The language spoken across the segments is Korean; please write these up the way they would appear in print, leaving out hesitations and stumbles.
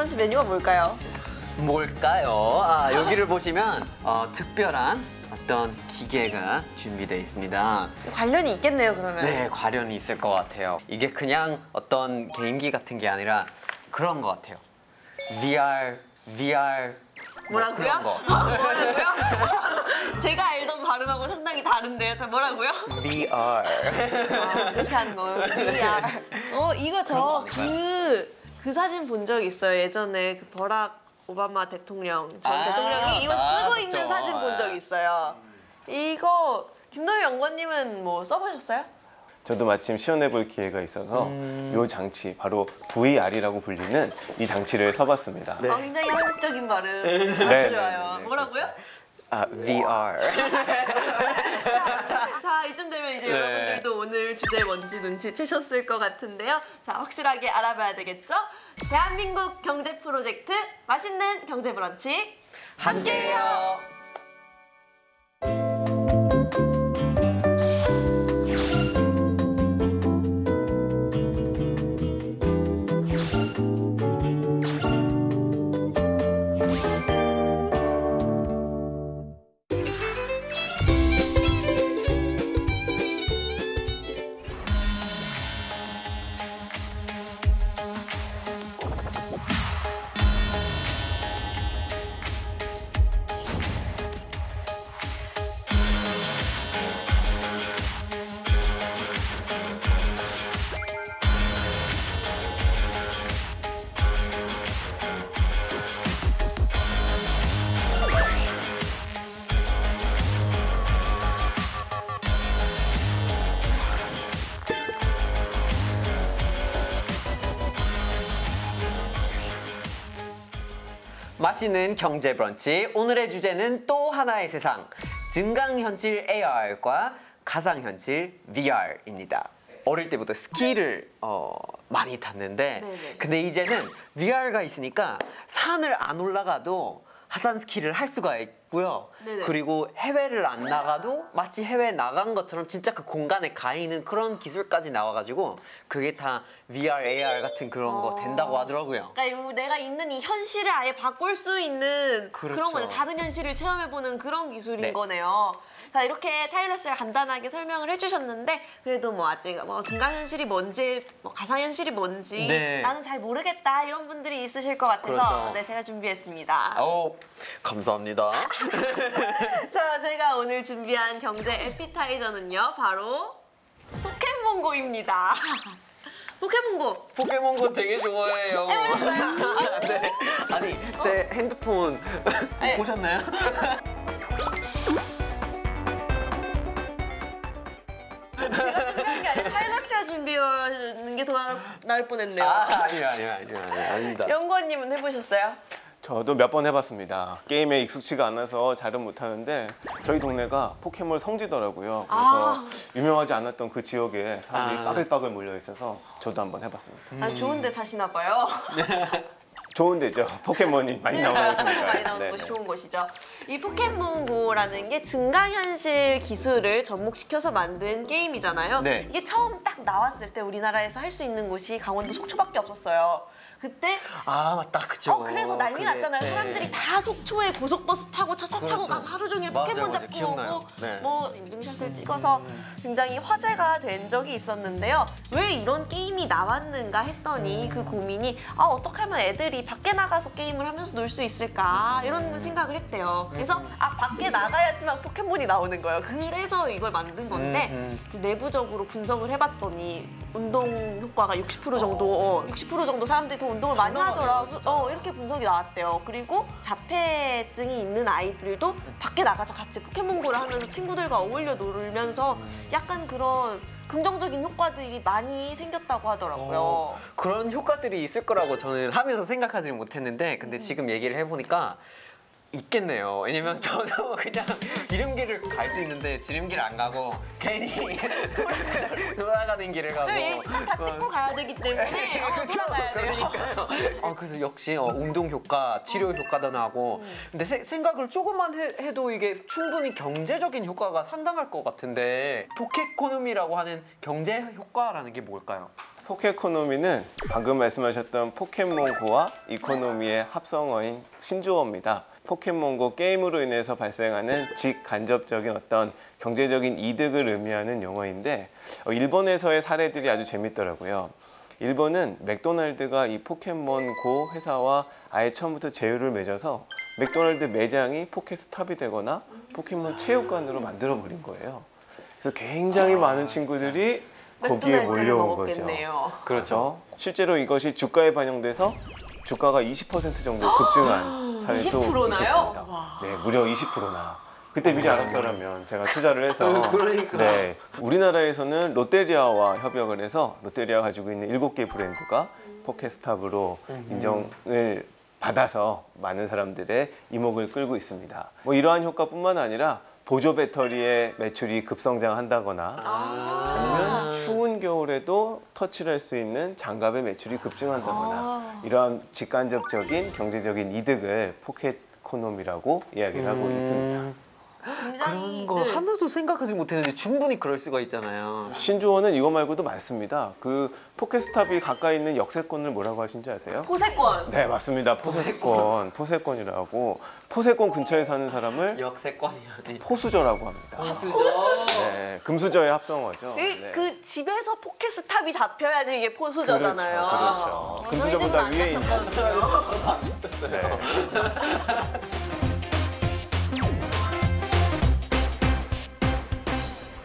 브런치 메뉴가 뭘까요? 뭘까요? 여기를 보시면 특별한 어떤 기계가 준비되어 있습니다. 관련이 있겠네요, 그러면. 네, 관련이 있을 것 같아요. 이게 그냥 어떤 게임기 같은 게 아니라 그런 것 같아요. VR 뭐라고요? 그런 거. 뭐라고요? 제가 알던 발음하고 상당히 다른데요. 뭐라고요? VR. 그렇게 하는 거예요. VR. 이거 저 그 사진 본 적 있어요. 예전에 그 버락 오바마 대통령 전 대통령이 이거 쓰고 있는 사진 본 적 있어요. 이거 김도희 연구원님은 뭐 써보셨어요? 저도 마침 시연해볼 기회가 있어서 이 장치, 바로 VR이라고 불리는 이 장치를 써봤습니다. 네. 굉장히 한국적인 발음. 아주 네, 좋아요. 네. 뭐라고요? VR. 자, 이쯤 되면 이제 네. 여러분들도 오늘 주제 뭔지 눈치채셨을 것 같은데요. 자, 확실하게 알아봐야 되겠죠? 대한민국 경제 프로젝트 맛있는 경제 브런치 함께해요. 맛있는 경제 브런치, 오늘의 주제는 또 하나의 세상, 증강현실 AR과 가상현실 VR입니다. 어릴 때부터 스키를 많이 탔는데 네네. 근데 이제는 VR가 있으니까 산을 안 올라가도 하산 스키를 할 수가 있고요. 네네. 그리고 해외를 안 나가도 마치 해외 나간 것처럼 진짜 그 공간에 가 있는 그런 기술까지 나와가지고 그게 다 VR, AR 같은 그런 거 된다고 하더라고요. 그러니까 내가 있는 이 현실을 아예 바꿀 수 있는 그렇죠. 그런 거죠. 다른 현실을 체험해보는 그런 기술인 네. 거네요. 자, 이렇게 타일러 씨가 간단하게 설명을 해주셨는데 그래도 뭐 아직 뭐 증강현실이 뭔지 뭐 가상현실이 뭔지 네. 나는 잘 모르겠다 이런 분들이 있으실 것 같아서 그렇죠. 네, 제가 준비했습니다. 감사합니다. 자, 제가 오늘 준비한 경제 에피타이저는요. 바로 포켓몬고입니다. 포켓몬고! 포켓몬고 되게 좋아해요. 해보셨어요? 네. 아니, 제 핸드폰 네. 보셨나요? 준비한 게 아니라 타일러 씨가 준비하는 게 더 나을 뻔했네요. 아닙니다. 연구원님은 해보셨어요? 저도 몇 번 해봤습니다. 게임에 익숙치가 않아서 잘은 못하는데 저희 동네가 포켓몬 성지더라고요. 그래서 유명하지 않았던 그 지역에 사람들이 빠글빠글 몰려 있어서 저도 한번 해봤습니다. 아, 좋은데 사시나 봐요. 좋은 데죠. 포켓몬이 많이 나오는 곳이니까. 많이 나오는 곳이 좋은 곳이죠. 이 포켓몬고라는 게 증강현실 기술을 접목시켜서 만든 게임이잖아요. 네. 이게 처음 딱 나왔을 때 우리나라에서 할 수 있는 곳이 강원도 속초밖에 없었어요. 그때 맞다, 그죠. 그래서 난리 그게, 났잖아요. 네. 사람들이 다 속초에 고속버스 타고 차차 타고 그렇죠. 가서 하루 종일 맞아요, 포켓몬 맞아요. 잡고 기억나요. 오고 네. 뭐 인증샷을 찍어서 굉장히 화제가 된 적이 있었는데요. 왜 이런 게임이 나왔는가 했더니 그 고민이 어떻게 하면 애들이 밖에 나가서 게임을 하면서 놀 수 있을까 이런 생각을 했대요. 그래서 밖에 나가야지만 포켓몬이 나오는 거예요. 그래서 이걸 만든 건데 이제 내부적으로 분석을 해봤더니 운동 효과가 60% 정도 60% 정도 사람들이 더 운동을 많이 하더라고요. 이렇게 분석이 나왔대요. 그리고 자폐증이 있는 아이들도 밖에 나가서 같이 포켓몬고를 하면서 친구들과 어울려 놀면서 약간 그런 긍정적인 효과들이 많이 생겼다고 하더라고요. 그런 효과들이 있을 거라고 저는 하면서 생각하지 못했는데 근데 지금 얘기를 해보니까 있겠네요. 왜냐면 저도 그냥 지름길을 갈 수 있는데 지름길 안 가고 괜히 돌아가는 길을 가고 다 찍고 가야 되기 때문에 돌아가야 돼요. 그러니까요. 그래서 역시 운동 효과, 치료 효과도 나고 근데 생각을 조금만 해도 이게 충분히 경제적인 효과가 상당할 것 같은데 포켓코노미라고 하는 경제 효과라는 게 뭘까요? 포켓코노미는 방금 말씀하셨던 포켓몬고와 이코노미의 합성어인 신조어입니다. 포켓몬고 게임으로 인해서 발생하는 직간접적인 어떤 경제적인 이득을 의미하는 용어인데 일본에서의 사례들이 아주 재밌더라고요. 일본은 맥도날드가 이 포켓몬고 회사와 아예 처음부터 제휴를 맺어서 맥도날드 매장이 포켓스탑이 되거나 포켓몬 체육관으로 만들어버린 거예요. 그래서 굉장히 많은 친구들이 거기에 몰려온 거죠. 그렇죠. 실제로 이것이 주가에 반영돼서 주가가 20% 정도 급증한 사례도 20%나요? 있었습니다. 네, 무려 20%나. 그때 미리 알았더라면 제가 투자를 해서 그러니까. 네, 우리나라에서는 롯데리아와 협약을 해서 롯데리아가 가지고 있는 7개 브랜드가 포켓스탑으로 인정을 받아서 많은 사람들의 이목을 끌고 있습니다. 뭐 이러한 효과뿐만 아니라 보조 배터리의 매출이 급성장한다거나 아니면 추운 겨울에도 터치를 할 수 있는 장갑의 매출이 급증한다거나 이러한 직간접적인 경제적인 이득을 포켓코노미라고 이야기를 하고 있습니다. 그런 거 하나도 생각하지 못했는데 충분히 그럴 수가 있잖아요. 신조어는 이거 말고도 많습니다. 그 포켓스탑이 가까이 있는 역세권을 뭐라고 하신지 아세요? 포세권. 네, 맞습니다. 포세권. 포세권이라고. 포세권 근처에 사는 사람을 역세권이야. 포수저라고 합니다. 포수저. 네, 금수저의 합성어죠. 네. 그 집에서 포켓스탑이 잡혀야지 이게 포수저잖아요. 그렇죠. 저희 집은 금수저보다 안 위에 있는. 잡혔거든요. 네.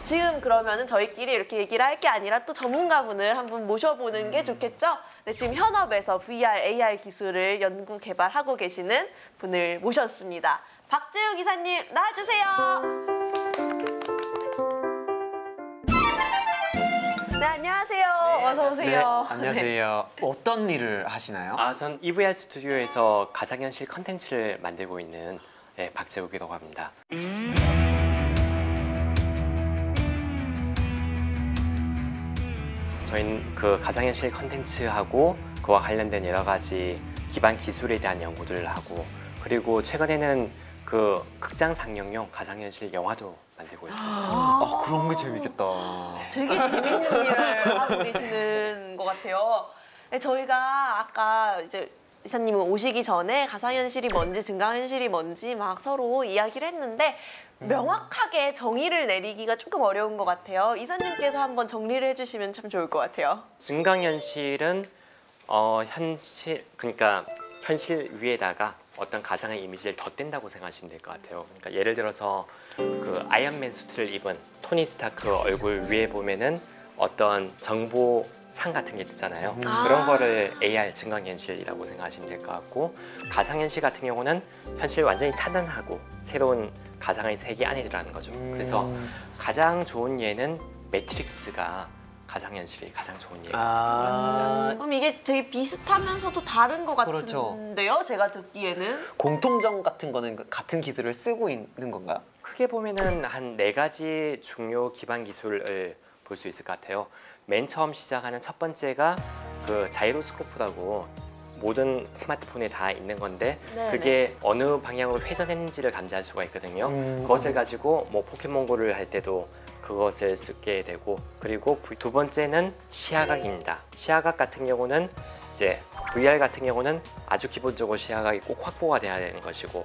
지금 그러면은 저희끼리 이렇게 얘기를 할 게 아니라 또 전문가분을 한분 모셔보는 게 좋겠죠? 네, 지금 현업에서 VR, AR 기술을 연구 개발하고 계시는 분을 모셨습니다. 박재우 기사님 나와주세요. 네, 안녕하세요. 어서 오세요. 네, 안녕하세요. 어떤 일을 하시나요? 전 EVR 스튜디오에서 가상현실 컨텐츠를 만들고 있는 박재욱이라고 합니다. 저희는 그 가상현실 컨텐츠하고 그와 관련된 여러 가지 기반 기술에 대한 연구들을 하고 그리고 최근에는 그 극장 상영용 가상현실 영화도 만들고 있습니다. 그런 게 재밌겠다. 되게 재밌는 일을 하고 계시는 것 같아요. 네, 저희가 아까 이제 이사님은 오시기 전에 가상현실이 뭔지 증강현실이 뭔지 막 서로 이야기를 했는데 명확하게 정의를 내리기가 조금 어려운 것 같아요. 이사님께서 한번 정리를 해주시면 참 좋을 것 같아요. 증강현실은 그러니까 현실 위에다가 어떤 가상의 이미지를 덧댄다고 생각하시면 될 것 같아요. 그러니까 예를 들어서 그 아이언맨 수트를 입은 토니 스타크 얼굴 위에 보면은 어떤 정보 창 같은 게 있잖아요. 그런 거를 AR 증강현실이라고 생각하시면 될 것 같고 가상현실 같은 경우는 현실 완전히 차단하고 새로운 가상의 세계 안에 들어가는 거죠. 그래서 가장 좋은 예는 매트릭스가 가상현실이 가장 좋은 예인 것 같습니다. 그럼 이게 되게 비슷하면서도 다른 것 그렇죠. 같은데요? 제가 듣기에는. 공통점 같은 거는 같은 기술을 쓰고 있는 건가요? 크게 보면은 한 4가지 중요 기반 기술을 볼 수 있을 것 같아요. 맨 처음 시작하는 첫 번째가 그 자이로스코프라고 모든 스마트폰에 다 있는 건데 네네. 그게 어느 방향으로 회전했는지를 감지할 수가 있거든요. 그것을 가지고 뭐 포켓몬고를 할 때도 그것을 쓰게 되고 그리고 두 번째는 시야각입니다. 시야각 같은 경우는 이제 VR 같은 경우는 아주 기본적으로 시야각이 꼭 확보가 돼야 되는 것이고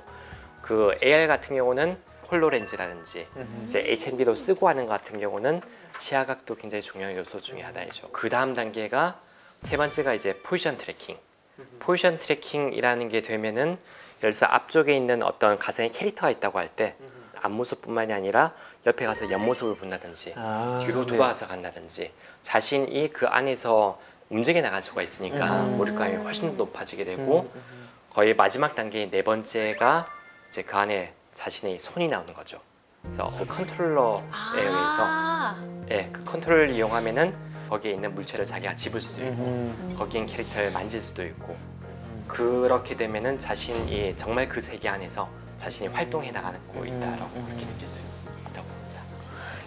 그 AR 같은 경우는 홀로렌즈라든지 이제 HMD로 쓰고 하는 것 같은 경우는 시야각도 굉장히 중요한 요소 중에 하나이죠. 그 다음 단계가 세 번째가 이제 포지션 트래킹. 포지션 트래킹이라는 게 되면은 예를 들어서 앞쪽에 있는 어떤 가상의 캐릭터가 있다고 할 때 앞모습뿐만이 아니라 옆에 가서 옆모습을 본다든지 뒤로 돌아와서 간다든지 자신이 그 안에서 움직여 나갈 수가 있으니까 몰입감이 훨씬 높아지게 되고 거의 마지막 단계인 네 번째가 이제 그 안에 자신의 손이 나오는 거죠. 그래서 그 컨트롤러에 의해서 그 컨트롤을 이용하면은 거기에 있는 물체를 자기가 집을 수도 있고 거기에 있는 캐릭터를 만질 수도 있고 그렇게 되면은 자신이 정말 그 세계 안에서 자신이 활동해 나가고 있다라고 그렇게 느낄 수 있다고 봅니다.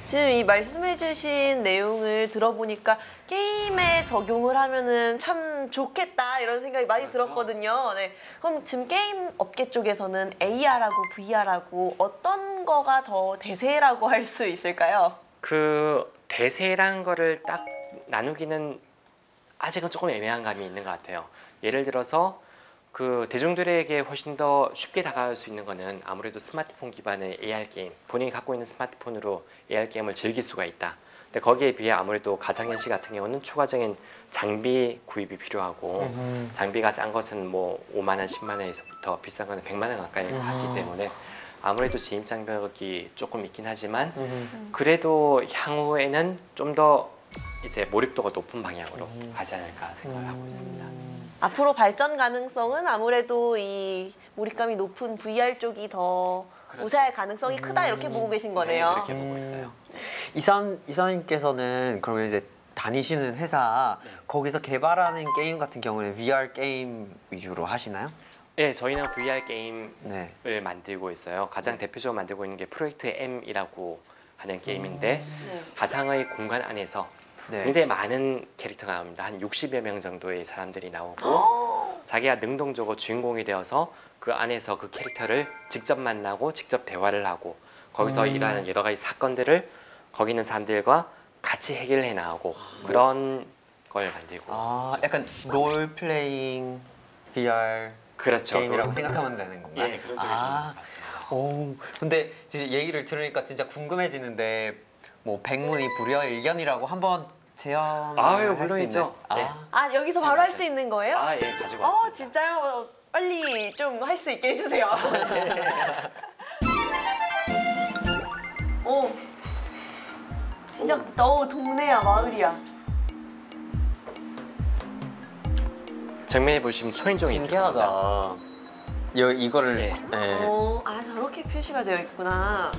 지금 이 말씀해주신 내용을 들어보니까 게임에 적용을 하면은 참 좋겠다 이런 생각이 많이 들었거든요. 네. 그럼 지금 게임 업계 쪽에서는 AR하고 VR하고 어떤 거가 더 대세라고 할 수 있을까요? 그 대세란 거를 딱 나누기는 아직은 조금 애매한 감이 있는 것 같아요. 예를 들어서 그 대중들에게 훨씬 더 쉽게 다가갈 수 있는 거는 아무래도 스마트폰 기반의 AR 게임, 본인이 갖고 있는 스마트폰으로 AR 게임을 즐길 수가 있다. 근데 거기에 비해 아무래도 가상현실 같은 경우는 추가적인 장비 구입이 필요하고 장비가 싼 것은 뭐 5만 원, 10만 원에서부터 비싼 거는 100만 원 가까이 하기 때문에 아무래도 진입 장벽이 조금 있긴 하지만 그래도 향후에는 좀 더 이제 몰입도가 높은 방향으로 가지 않을까 생각을 하고 있습니다. 앞으로 발전 가능성은 아무래도 이 몰입감이 높은 VR 쪽이 더 그렇죠. 우세할 가능성이 크다 이렇게 보고 계신 거네요. 네, 그렇게 보고 있어요. 이사님께서는 그러면 이제 다니시는 회사 거기서 개발하는 게임 같은 경우는 VR 게임 위주로 하시나요? 네, 저희는 VR 게임을 네. 만들고 있어요. 가장 대표적으로 만들고 있는 게 프로젝트 M이라고 하는 게임인데 네. 가상의 공간 안에서 네. 굉장히 많은 캐릭터가 나옵니다. 한 60여 명 정도의 사람들이 나오고 자기가 능동적으로 주인공이 되어서 그 안에서 그 캐릭터를 직접 만나고 직접 대화를 하고 거기서 일어나는 여러 가지 사건들을 거기 있는 사람들과 같이 해결해 나가고 그런 걸 만들고 있죠. 약간 롤 플레잉 VR 그렇죠. 게임이라고 생각하면 되는 건가요? 예, 그런 쪽이 좀 맞습니다. 오, 근데 진짜 얘기를 들으니까 진짜 궁금해지는데 뭐 백문이 불여일견이라고 한번 체험을 아유, 할 수 물론이죠. 있나요? 네. 아 여기서 바로 할 수 있는 거예요? 아, 예, 가지고 왔습니다. 진짜요? 빨리 좀 할 수 있게 해주세요. 오, 진짜 동네야 마을이야. 정면에 보시면 초인종이 있습니다. 신기하다. 이거를 예. 아 저렇게 표시가 되어 있구나.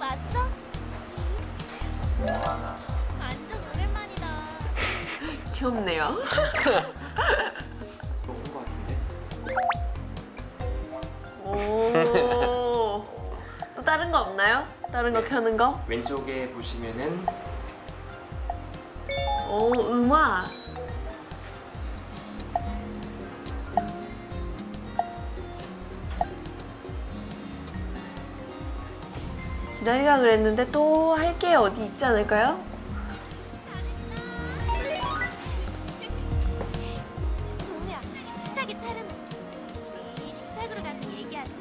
왔어? 완전 오랜만이다. 귀엽네요. 오. 또 다른 거 없나요? 다른 거 켜는 거? 왼쪽에 보시면은 오, 음악. 기다리라 그랬는데 또 할 게 어디 있지 않을까요? 동우야, 신나게 촬영했어. 우리 식탁으로 가서 얘기하자.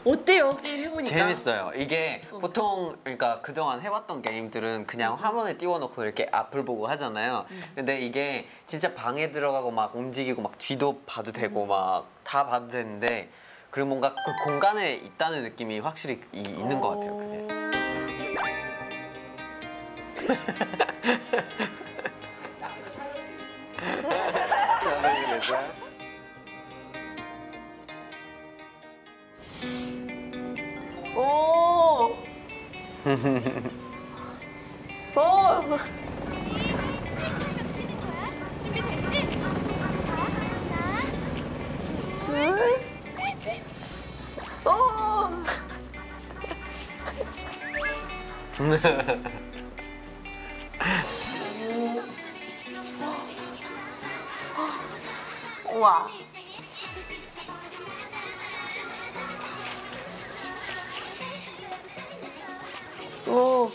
어때요? 게임 해보니까. 재밌어요. 이게 보통 그러니까 그동안 해봤던 게임들은 그냥 화면에 띄워놓고 이렇게 앞을 보고 하잖아요. 근데 이게 진짜 방에 들어가고 막 움직이고 막 뒤도 봐도 되고 막 다 봐도 되는데 그리고 뭔가 그 공간에 있다는 느낌이 확실히 있는 것 같아요. 그게. 오. 오. 준비됐지? 자, 하나, 둘. 셋. 오. 우와. 오.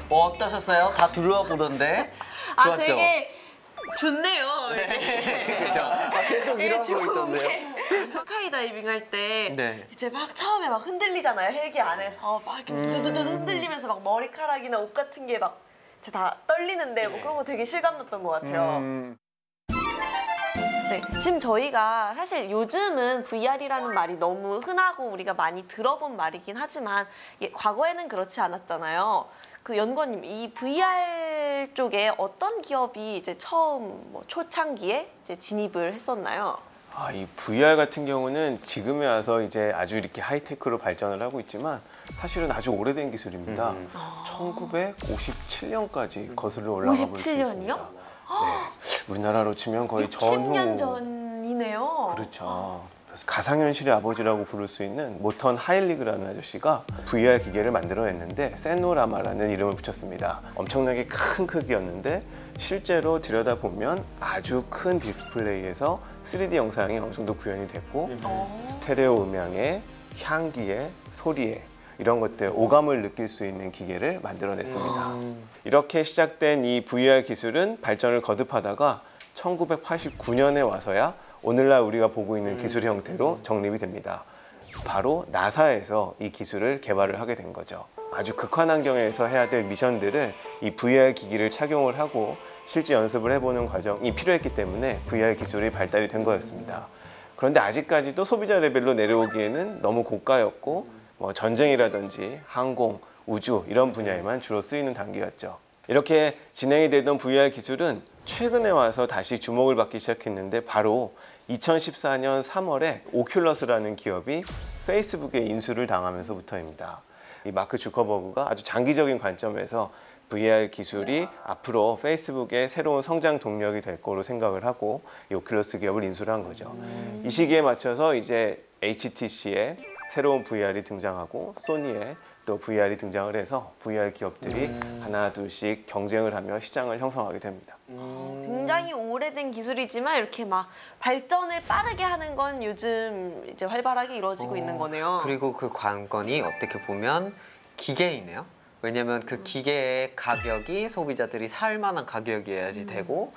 어떠셨어요? 다 둘러보던데? 좋았죠? 되게 좋네요. 그죠? 계속 일어나고 있던데요? 스카이다이빙 할 때 네. 이제 막 처음에 막 흔들리잖아요. 헬기 안에서 막 이렇게 두두두두 흔들리면서 막 머리카락이나 옷 같은 게 막 다 떨리는데 뭐 그런 거 되게 실감났던 것 같아요. 네, 지금 저희가 사실 요즘은 VR이라는 말이 너무 흔하고 우리가 많이 들어본 말이긴 하지만 과거에는 그렇지 않았잖아요. 그 연구원님, 이 VR 쪽에 어떤 기업이 이제 처음 뭐 초창기에 이제 진입을 했었나요? 이 VR 같은 경우는 지금에 와서 이제 아주 이렇게 하이테크로 발전을 하고 있지만 사실은 아주 오래된 기술입니다. 1957년까지 거슬러 올라가 볼 수 57년이요? 있습니다. 네, 우리나라로 치면 거의 전후 60년 전이네요. 그렇죠. 가상현실의 아버지라고 부를 수 있는 모턴 하일리그라는 아저씨가 VR 기계를 만들어냈는데 세노라마라는 이름을 붙였습니다. 엄청나게 큰 크기였는데 실제로 들여다보면 아주 큰 디스플레이에서 3D 영상이 어느 정도 구현이 됐고 스테레오 음향에 향기에 소리에 이런 것들 오감을 느낄 수 있는 기계를 만들어냈습니다. 이렇게 시작된 이 VR 기술은 발전을 거듭하다가 1989년에 와서야 오늘날 우리가 보고 있는 기술 형태로 정립이 됩니다. 바로 나사에서 이 기술을 개발을 하게 된 거죠. 아주 극한 환경에서 해야 될 미션들을 이 VR 기기를 착용을 하고 실제 연습을 해보는 과정이 필요했기 때문에 VR 기술이 발달이 된 거였습니다. 그런데 아직까지도 소비자 레벨로 내려오기에는 너무 고가였고 전쟁이라든지 항공, 우주 이런 분야에만 주로 쓰이는 단계였죠. 이렇게 진행이 되던 VR 기술은 최근에 와서 다시 주목을 받기 시작했는데 바로 2014년 3월에 오큘러스라는 기업이 페이스북에 인수를 당하면서부터입니다. 이 마크 주커버그가 아주 장기적인 관점에서 VR 기술이 앞으로 페이스북의 새로운 성장 동력이 될 거로 생각을 하고 이 오큘러스 기업을 인수를 한 거죠. 이 시기에 맞춰서 이제 HTC의 새로운 VR이 등장하고 소니의 또 VR이 등장을 해서 VR 기업들이 하나 둘씩 경쟁을 하며 시장을 형성하게 됩니다. 굉장히 오래된 기술이지만 이렇게 막 발전을 빠르게 하는 건 요즘 이제 활발하게 이루어지고 있는 거네요. 그리고 그 관건이 어떻게 보면 기계이네요. 왜냐면 그 기계의 가격이 소비자들이 살 만한 가격이어야지 되고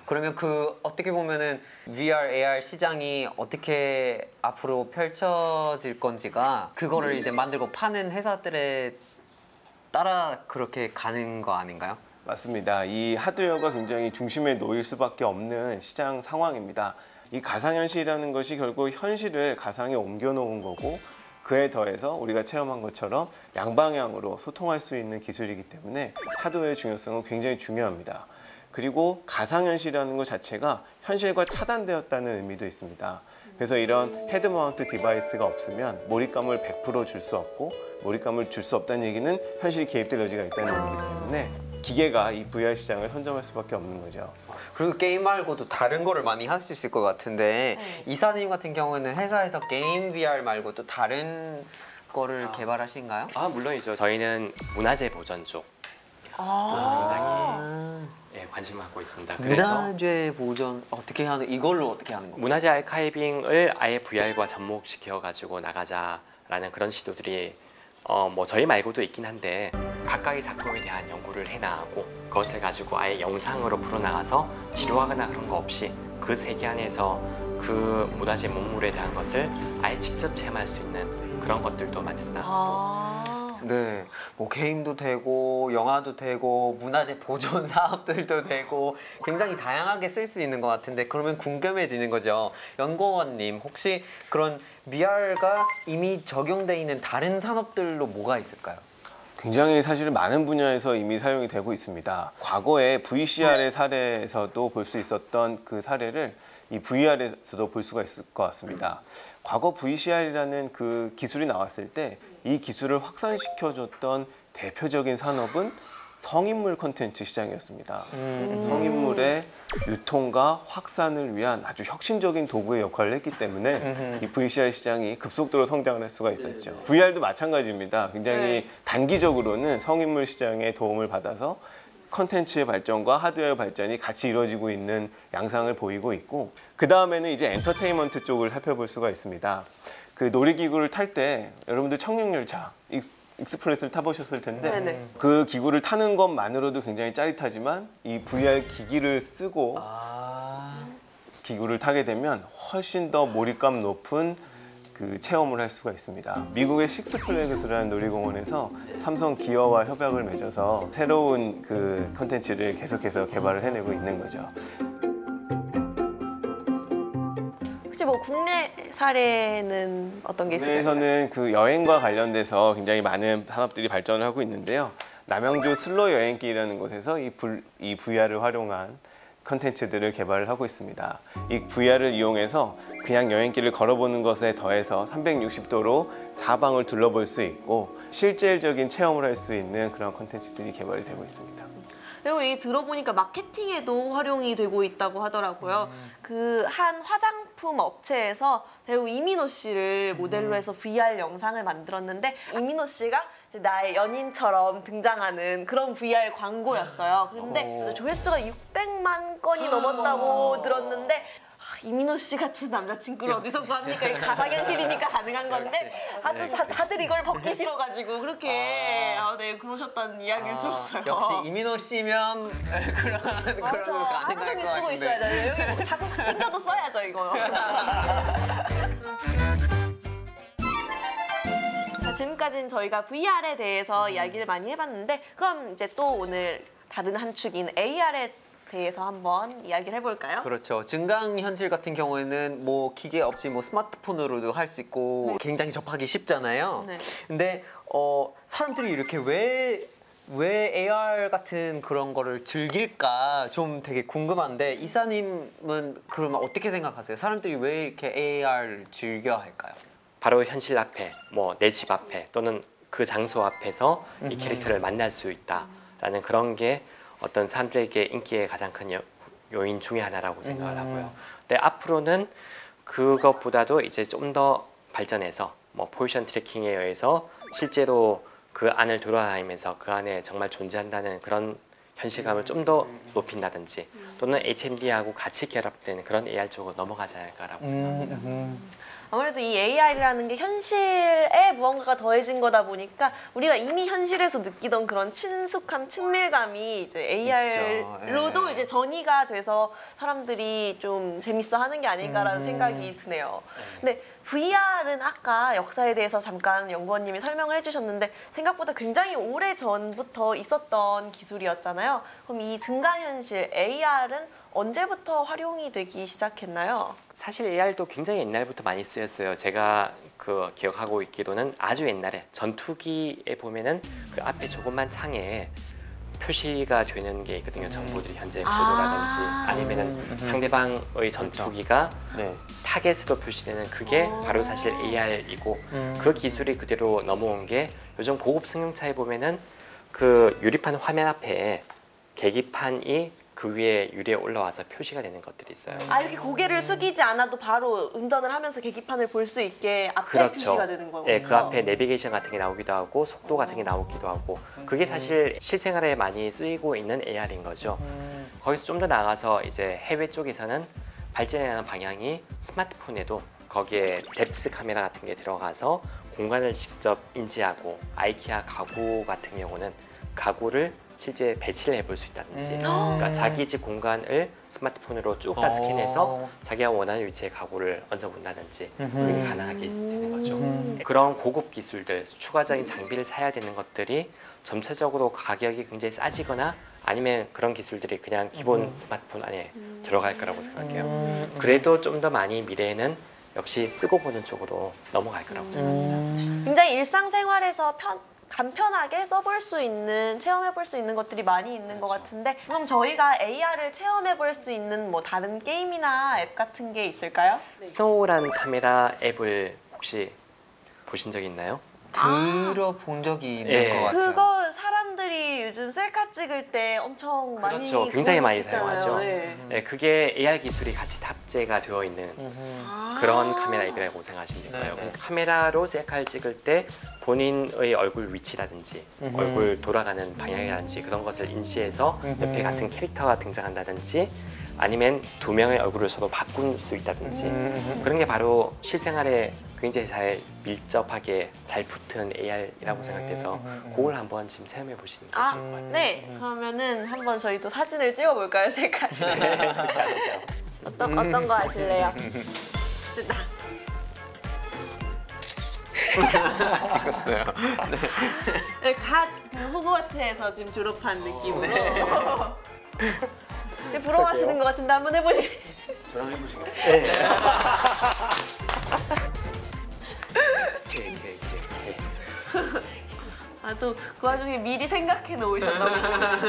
그러면 그 어떻게 보면은 VR, AR 시장이 어떻게 앞으로 펼쳐질 건지가 그거를 이제 만들고 파는 회사들에 따라 그렇게 가는 거 아닌가요? 맞습니다. 이 하드웨어가 굉장히 중심에 놓일 수밖에 없는 시장 상황입니다. 이 가상현실이라는 것이 결국 현실을 가상에 옮겨 놓은 거고 그에 더해서 우리가 체험한 것처럼 양방향으로 소통할 수 있는 기술이기 때문에 하드웨어의 중요성은 굉장히 중요합니다. 그리고 가상현실이라는 것 자체가 현실과 차단되었다는 의미도 있습니다. 그래서 이런 헤드 마운트 디바이스가 없으면 몰입감을 100% 줄 수 없고 몰입감을 줄 수 없다는 얘기는 현실이 개입될 여지가 있다는 의미이기 때문에 기계가 이 VR 시장을 선점할 수밖에 없는 거죠. 그리고 게임 말고도 다른 거를 많이 할 수 있을 것 같은데 이사님 같은 경우에는 회사에서 게임 VR 말고 또 다른 거를 개발하신가요? 물론이죠. 저희는 문화재 보전 쪽 굉장히 관심을 갖고 있습니다. 그래서 문화재 보존 어떻게 하는 이걸로 어떻게 하는 건가요? 문화재 아카이빙을 아예 VR과 접목시켜 가지고 나가자라는 그런 시도들이 저희 말고도 있긴 한데 각각의 작품에 대한 연구를 해나가고 그것을 가지고 아예 영상으로 풀어나가서 지루하거나 그런 거 없이 그 세계 안에서 그 문화재 문물에 대한 것을 아예 직접 체험할 수 있는 그런 것들도 만든다. 네, 뭐 게임도 되고 영화도 되고 문화재 보존 사업들도 되고 굉장히 다양하게 쓸 수 있는 것 같은데 그러면 궁금해지는 거죠. 연구원님 혹시 그런 VR가 이미 적용돼 있는 다른 산업들로 뭐가 있을까요? 굉장히 사실 많은 분야에서 이미 사용이 되고 있습니다. 과거에 VCR의 사례에서도 볼 수 있었던 그 사례를 이 VR에서도 볼 수가 있을 것 같습니다. 과거 VCR이라는 그 기술이 나왔을 때 이 기술을 확산시켜줬던 대표적인 산업은 성인물 콘텐츠 시장이었습니다. 성인물의 유통과 확산을 위한 아주 혁신적인 도구의 역할을 했기 때문에 이 VCR 시장이 급속도로 성장을 할 수가 있었죠. VR도 마찬가지입니다. 굉장히 단기적으로는 성인물 시장의 도움을 받아서 컨텐츠의 발전과 하드웨어 발전이 같이 이루어지고 있는 양상을 보이고 있고 그 다음에는 이제 엔터테인먼트 쪽을 살펴볼 수가 있습니다. 그 놀이기구를 탈 때 여러분들 청룡열차 익스프레스를 타보셨을 텐데 네네. 그 기구를 타는 것만으로도 굉장히 짜릿하지만 이 VR 기기를 쓰고 기구를 타게 되면 훨씬 더 몰입감 높은 그 체험을 할 수가 있습니다. 미국의 식스플래그스라는 놀이공원에서 삼성 기어와 협약을 맺어서 새로운 그 콘텐츠를 계속해서 개발을 해내고 있는 거죠. 혹시 뭐 국내 사례는 어떤 게 있을까요? 국내에서는 그 여행과 관련돼서 굉장히 많은 산업들이 발전을 하고 있는데요. 남양주 슬로 여행길이라는 곳에서 이 VR을 활용한 컨텐츠들을 개발을 하고 있습니다. 이 VR을 이용해서 그냥 여행길을 걸어보는 것에 더해서 360도로 사방을 둘러볼 수 있고 실질적인 체험을 할 수 있는 그런 컨텐츠들이 개발이 되고 있습니다. 그리고 이게 들어보니까 마케팅에도 활용이 되고 있다고 하더라고요. 그 한 화장품 업체에서 배우 이민호 씨를 모델로 해서 VR 영상을 만들었는데 이민호 씨가 이제 나의 연인처럼 등장하는 그런 VR 광고였어요. 근데 조회수가 600만 건이 넘었다고 들었는데 이민호 씨 같은 남자친구를 어디서 구합니까? 이거 가상현실이니까 가능한 건데 아주 다들 이걸 벗기 싫어가지고 그렇게 네 그러셨다는 이야기를 들었어요. 역시 이민호 씨면 그런 맞아. 거 하루 가능할 종일 것 쓰고 같은데. 있어야 돼. 여기 뭐 자꾸 튕겨도 써야죠 이거. 자, 지금까지는 저희가 VR에 대해서 이야기를 많이 해봤는데 그럼 이제 또 오늘 다른 한 축인 AR에 대해서 한번 이야기를 해볼까요? 그렇죠. 증강현실 같은 경우에는 뭐 기계 없이 뭐 스마트폰으로도 할 수 있고 굉장히 접하기 쉽잖아요. 네. 근데 사람들이 이렇게 왜 AR 같은 그런 거를 즐길까 좀 되게 궁금한데 이사님은 그러면 어떻게 생각하세요? 사람들이 왜 이렇게 AR을 즐겨 할까요? 바로 현실 앞에, 뭐 내 집 앞에 또는 그 장소 앞에서 이 캐릭터를 만날 수 있다라는 그런 게 어떤 사람들에게 인기의 가장 큰 요인 중에 하나라고 생각을 하고요. 근데 앞으로는 그것보다도 이제 좀 더 발전해서 뭐 포지션 트래킹에 의해서 실제로 그 안을 돌아다니면서 그 안에 정말 존재한다는 그런 현실감을 좀 더 높인다든지 또는 HMD하고 같이 결합된 그런 AR 쪽으로 넘어가지 않을까라고 생각합니다. 아무래도 이 AR이라는 게 현실에 무언가가 더해진 거다 보니까 우리가 이미 현실에서 느끼던 그런 친숙함, 친밀감이 이제 AR로도 이제 전이가 돼서 사람들이 좀 재밌어 하는 게 아닐까라는 생각이 드네요. 근데 VR은 아까 역사에 대해서 잠깐 연구원님이 설명을 해주셨는데 생각보다 굉장히 오래 전부터 있었던 기술이었잖아요. 그럼 이 증강현실 AR은 언제부터 활용이 되기 시작했나요? 사실 AR도 굉장히 옛날부터 많이 쓰였어요. 제가 그 기억하고 있기로는 아주 옛날에 전투기에 보면은 그 앞에 조그만 창에 표시가 되는 게 있거든요. 정보들이 현재 구도라든지 아니면은 상대방의 전투기가 네. 타겟으로 표시되는 그게 바로 사실 AR이고 그 기술이 그대로 넘어온 게 요즘 고급 승용차에 보면은 그 유리판 화면 앞에 계기판이 그 위에 유리에 올라와서 표시가 되는 것들이 있어요. 아 이렇게 고개를 숙이지 않아도 바로 운전을 하면서 계기판을 볼 수 있게 앞에 그렇죠. 표시가 되는 거군요. 네, 그 앞에 내비게이션 같은 게 나오기도 하고 속도 같은 게 나오기도 하고 그게 사실 실생활에 많이 쓰이고 있는 AR인 거죠. 거기서 좀 더 나아가서 이제 해외 쪽에서는 발전해가는 방향이 스마트폰에도 거기에 뎁스 카메라 같은 게 들어가서 공간을 직접 인지하고 아이키아 가구 같은 경우는 가구를 실제 배치를 해볼 수 있다든지 그러니까 자기 집 공간을 스마트폰으로 쭉 다 스캔해서 자기가 원하는 위치에 가구를 얹어본다든지 그게 가능하게 되는 거죠. 그런 고급 기술들, 추가적인 장비를 사야 되는 것들이 점차적으로 가격이 굉장히 싸지거나 아니면 그런 기술들이 그냥 기본 스마트폰 안에 들어갈 거라고 생각해요. 그래도 좀 더 많이 미래에는 역시 쓰고 보는 쪽으로 넘어갈 거라고 생각합니다. 굉장히 일상생활에서 간편하게 써볼 수 있는, 체험해볼 수 있는 것들이 많이 있는 것 같은데 그럼 저희가 AR을 체험해볼 수 있는 뭐 다른 게임이나 앱 같은 게 있을까요? 스노우라는 카메라 앱을 혹시 보신 적 있나요? 들어본 적이 있는 예. 것 같아요. 그거 사람들이 요즘 셀카 찍을 때 엄청 많이 그렇죠. 굉장히 많이 찍잖아요. 사용하죠. 네. 네, 그게 AR 기술이 같이 탑재가 되어 있는 그런 카메라 앱이라고 생각하시면 될까요? 네, 네. 카메라로 셀카를 찍을 때 본인의 얼굴 위치라든지 얼굴 돌아가는 방향이라든지 그런 것을 인지해서 옆에 같은 캐릭터가 등장한다든지 아니면 두 명의 얼굴을 서로 바꿀 수 있다든지 그런 게 바로 실생활에 굉장히 잘 밀접하게 잘 붙은 AR이라고 생각돼서 그걸 한번 지금 체험해 보시는 게 좋을 것 같아요. 네. 그러면은 한번 저희도 사진을 찍어볼까요, 셀카? 그렇게 하시죠. 어떤 거 하실래요? 됐다. 찍었어요. 네, 갓 호그와트에서 지금 졸업한 느낌으로. 지금 부러워하시는 것 같은데 한번 해보시. 저랑 해보시겠어요? 아, 또 그 와중에 미리 생각해 놓으셨나 보구나.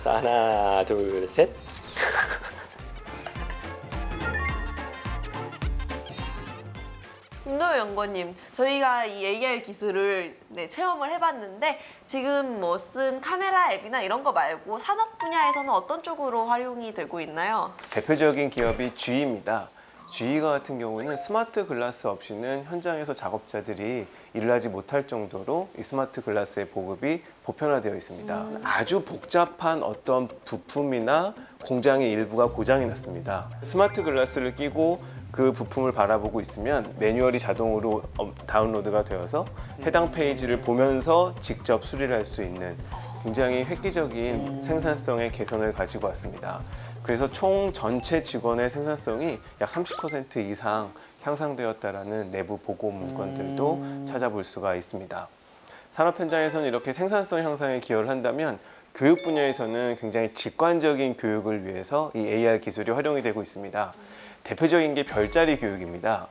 자, 하나, 둘, 셋. 김도현 연구원님, 저희가 이 AR 기술을 체험을 해봤는데 지금 뭐 쓴 카메라 앱이나 이런 거 말고 산업 분야에서는 어떤 쪽으로 활용이 되고 있나요? 대표적인 기업이 GE입니다. GE가 같은 경우는 스마트 글라스 없이는 현장에서 작업자들이 일을 하지 못할 정도로 이 스마트 글라스의 보급이 보편화되어 있습니다. 아주 복잡한 어떤 부품이나 공장의 일부가 고장이 났습니다. 스마트 글라스를 끼고 그 부품을 바라보고 있으면 매뉴얼이 자동으로 다운로드가 되어서 해당 페이지를 보면서 직접 수리를 할 수 있는 굉장히 획기적인 생산성의 개선을 가지고 왔습니다. 그래서 총 전체 직원의 생산성이 약 30% 이상 향상되었다라는 내부 보고 문건들도 찾아볼 수가 있습니다. 산업 현장에서는 이렇게 생산성 향상에 기여를 한다면 교육 분야에서는 굉장히 직관적인 교육을 위해서 이 AR 기술이 활용이 되고 있습니다. 대표적인 게 별자리 교육입니다.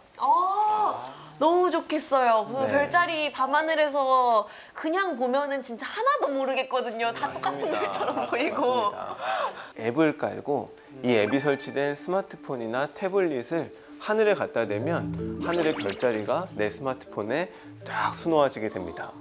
너무 좋겠어요. 그 네. 별자리 밤하늘에서 그냥 보면은 진짜 하나도 모르겠거든요. 다 똑같은 별처럼 보이고. 맞습니다. 앱을 깔고 이 앱이 설치된 스마트폰이나 태블릿을 하늘에 갖다 대면 하늘의 별자리가 내 스마트폰에 쫙 수놓아지게 됩니다.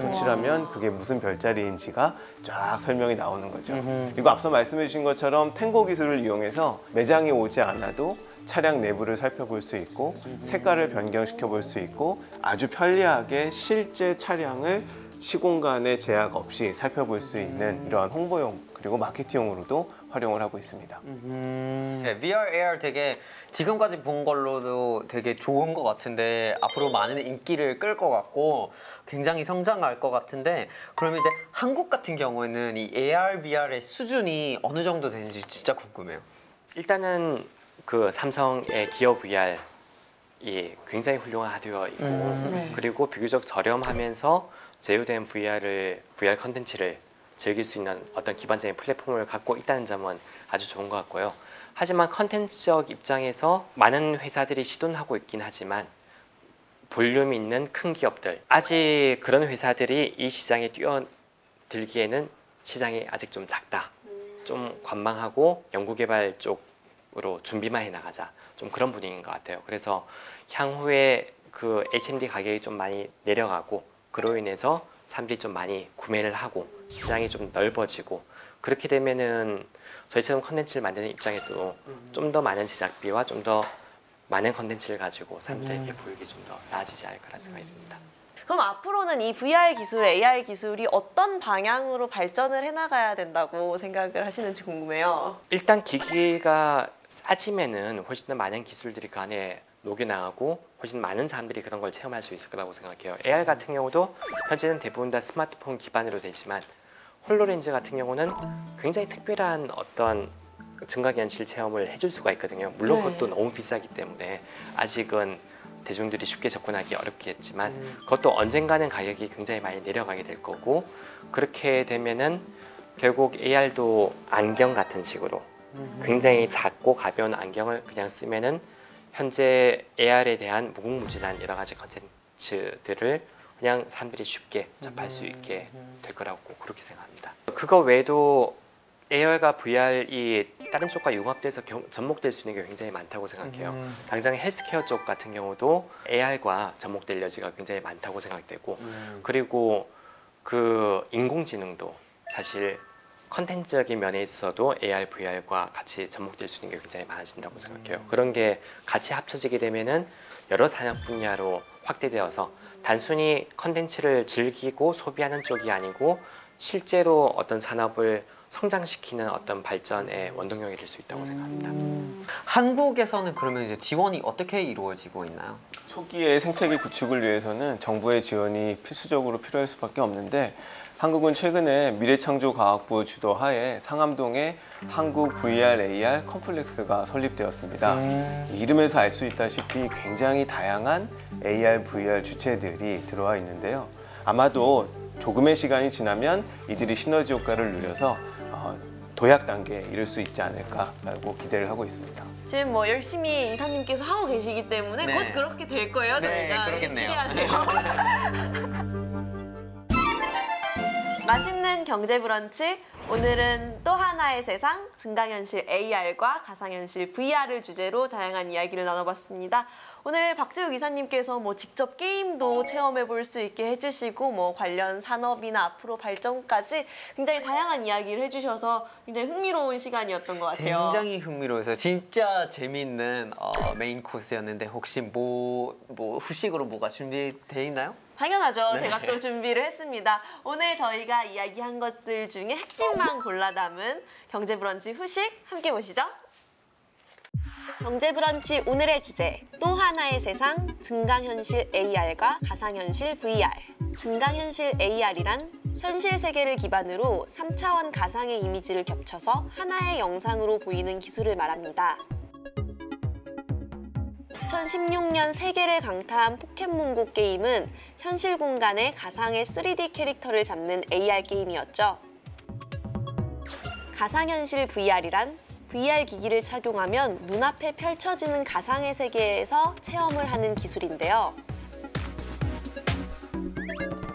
터치하면 그게 무슨 별자리인지가 쫙 설명이 나오는 거죠. 그리고 앞서 말씀해 주신 것처럼 탱고 기술을 이용해서 매장에 오지 않아도 차량 내부를 살펴볼 수 있고 색깔을 변경시켜 볼 수 있고 아주 편리하게 실제 차량을 시공간의 제약 없이 살펴볼 수 있는 이러한 홍보용 그리고 마케팅용으로도 활용을 하고 있습니다. 네, VR, AR 되게 지금까지 본 걸로도 되게 좋은 것 같은데 앞으로 많은 인기를 끌 것 같고 굉장히 성장할 것 같은데 그러면 이제 한국 같은 경우에는 이 AR, VR의 수준이 어느 정도 되는지 진짜 궁금해요. 일단은 그 삼성의 기어 VR이 굉장히 훌륭하되어 있고 그리고 비교적 저렴하면서 제휴된 VR 컨텐츠를 즐길 수 있는 어떤 기반적인 플랫폼을 갖고 있다는 점은 아주 좋은 것 같고요. 하지만 컨텐츠적 입장에서 많은 회사들이 시도는 하고 있긴 하지만 볼륨이 있는 큰 기업들 아직 그런 회사들이 이 시장에 뛰어들기에는 시장이 아직 좀 작다. 좀 관망하고 연구개발 쪽으로 준비만 해나가자. 좀 그런 분위기인 것 같아요. 그래서 향후에 그 HMD 가격이 좀 많이 내려가고 그로 인해서 사람들이 좀 많이 구매를 하고 시장이 좀 넓어지고 그렇게 되면은 저희처럼 컨텐츠를 만드는 입장에서도 좀 더 많은 제작비와 좀 더 많은 컨텐츠를 가지고 사람들에게 보이기 좀 더 나아지지 않을까라는 생각이 듭니다. 그럼 앞으로는 이 VR 기술, AR 기술이 어떤 방향으로 발전을 해나가야 된다고 생각을 하시는지 궁금해요. 일단 기기가 싸지면은 훨씬 더 많은 기술들이 그 안에 녹여나가고 훨씬 많은 사람들이 그런 걸 체험할 수 있을 거라고 생각해요. AR 같은 경우도 현재는 대부분 다 스마트폰 기반으로 되지만 홀로렌즈 같은 경우는 굉장히 특별한 어떤 증강현실 체험을 해줄 수가 있거든요. 물론 그것도 너무 비싸기 때문에 아직은 대중들이 쉽게 접근하기 어렵겠지만 그것도 언젠가는 가격이 굉장히 많이 내려가게 될 거고 그렇게 되면은 결국 AR도 안경 같은 식으로 굉장히 작고 가벼운 안경을 그냥 쓰면은 현재 AR에 대한 무궁무진한 여러 가지 컨텐츠들을 그냥 사람들이 쉽게 접할 수 있게 될 거라고 그렇게 생각합니다. 그거 외에도 AR과 VR이 다른 쪽과 융합돼서 접목될 수 있는 게 굉장히 많다고 생각해요. 당장 헬스케어 쪽 같은 경우도 AR과 접목될 여지가 굉장히 많다고 생각되고 그리고 그 인공지능도 사실 컨텐츠적인 면에 있어도 AR, VR과 같이 접목될 수 있는 게 굉장히 많아진다고 생각해요. 그런 게 같이 합쳐지게 되면은 여러 산업 분야로 확대되어서 단순히 컨텐츠를 즐기고 소비하는 쪽이 아니고 실제로 어떤 산업을 성장시키는 어떤 발전의 원동력이 될 수 있다고 생각합니다. 한국에서는 그러면 이제 지원이 어떻게 이루어지고 있나요? 초기의 생태계 구축을 위해서는 정부의 지원이 필수적으로 필요할 수밖에 없는데 한국은 최근에 미래창조과학부 주도 하에 상암동에 한국 VR, AR 컴플렉스가 설립되었습니다. 이름에서 알 수 있다시피 굉장히 다양한 AR, VR 주체들이 들어와 있는데요. 아마도 조금의 시간이 지나면 이들이 시너지 효과를 누려서 도약 단계에 이를 수 있지 않을까라고 기대를 하고 있습니다. 지금 뭐 열심히 이사님께서 하고 계시기 때문에 네. 곧 그렇게 될 거예요. 네, 저희가 그러겠네요. 기대하세요. 맛있는 경제 브런치 오늘은 또 하나의 세상, 증강현실 AR과 가상현실 VR을 주제로 다양한 이야기를 나눠봤습니다. 오늘 박재욱 이사님께서 직접 게임도 체험해 볼 수 있게 해주시고 관련 산업이나 앞으로 발전까지 굉장히 다양한 이야기를 해주셔서 굉장히 흥미로운 시간이었던 것 같아요. 굉장히 흥미로워서 진짜 재미있는 메인 코스였는데 혹시 후식으로 뭐가 준비되어 있나요? 당연하죠. 네. 제가 또 준비를 했습니다. 오늘 저희가 이야기한 것들 중에 핵심만 골라 담은 경제 브런치 후식 함께 보시죠. 경제 브런치 오늘의 주제, 또 하나의 세상, 증강현실 AR과 가상현실 VR. 증강현실 AR이란 현실 세계를 기반으로 3차원 가상의 이미지를 겹쳐서 하나의 영상으로 보이는 기술을 말합니다. 2016년 세계를 강타한 포켓몬고 게임은 현실 공간에 가상의 3D 캐릭터를 잡는 AR 게임이었죠. 가상현실 VR이란 VR 기기를 착용하면 눈앞에 펼쳐지는 가상의 세계에서 체험을 하는 기술인데요.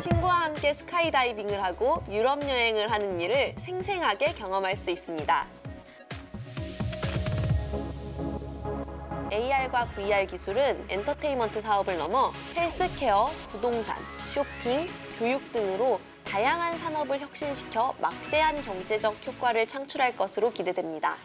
친구와 함께 스카이다이빙을 하고 유럽 여행을 하는 일을 생생하게 경험할 수 있습니다. AR과 VR 기술은 엔터테인먼트 사업을 넘어 헬스케어, 부동산, 쇼핑, 교육 등으로 다양한 산업을 혁신시켜 막대한 경제적 효과를 창출할 것으로 기대됩니다.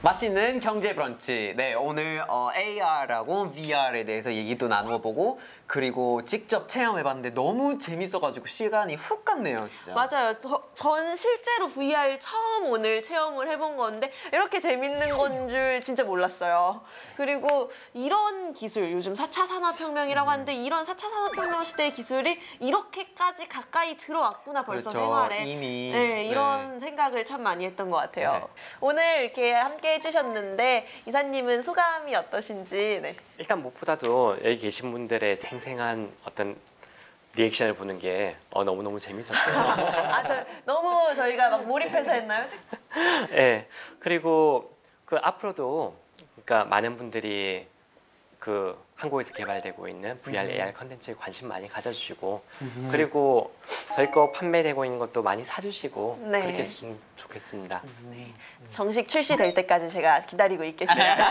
맛있는 경제 브런치. 네, 오늘 AR하고 VR에 대해서 얘기도 나누어보고 그리고 직접 체험해봤는데 너무 재밌어가지고 시간이 훅 갔네요, 진짜. 맞아요. 전 실제로 VR 처음 오늘 체험을 해본 건데 이렇게 재밌는 건 줄 진짜 몰랐어요. 그리고 이런 기술, 요즘 4차 산업혁명이라고 하는데 이런 4차 산업혁명 시대의 기술이 이렇게까지 가까이 들어왔구나 벌써 그렇죠. 생활에. 이미. 네, 이런 생각을 참 많이 했던 것 같아요. 네. 오늘 이렇게 함께 해주셨는데 이사님은 소감이 어떠신지. 네. 일단 무엇보다도 여기 계신 분들의 생생한 어떤 리액션을 보는 게 너무너무 재밌었어요. 너무 저희가 막 몰입해서 했나요? 네. 그리고 앞으로도 그러니까 많은 분들이 한국에서 개발되고 있는 VR, AR 컨텐츠에 관심 많이 가져주시고 그리고 저희 거 판매되고 있는 것도 많이 사주시고 네. 그렇게 해주시면 좋겠습니다. 네. 정식 출시될 때까지 제가 기다리고 있겠습니다.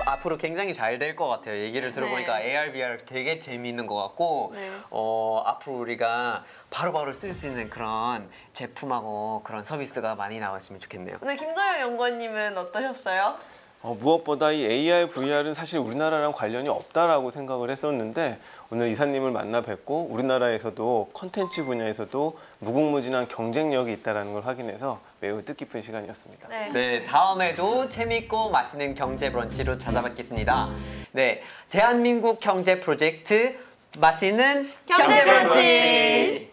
앞으로 굉장히 잘 될 것 같아요. 얘기를 들어보니까 네. AR, VR 되게 재미있는 것 같고 네. 앞으로 우리가 바로바로 쓸 수 있는 그런 제품하고 그런 서비스가 많이 나왔으면 좋겠네요. 오늘 김도영 연구원님은 어떠셨어요? 무엇보다 이 AR, VR은 사실 우리나라랑 관련이 없다라고 생각을 했었는데 오늘 이사님을 만나 뵙고 우리나라에서도 컨텐츠 분야에서도 무궁무진한 경쟁력이 있다는 걸 확인해서 매우 뜻깊은 시간이었습니다. 네, 다음에도 재밌고 맛있는 경제 브런치로 찾아뵙겠습니다. 네, 대한민국 경제 프로젝트 맛있는 경제 브런치!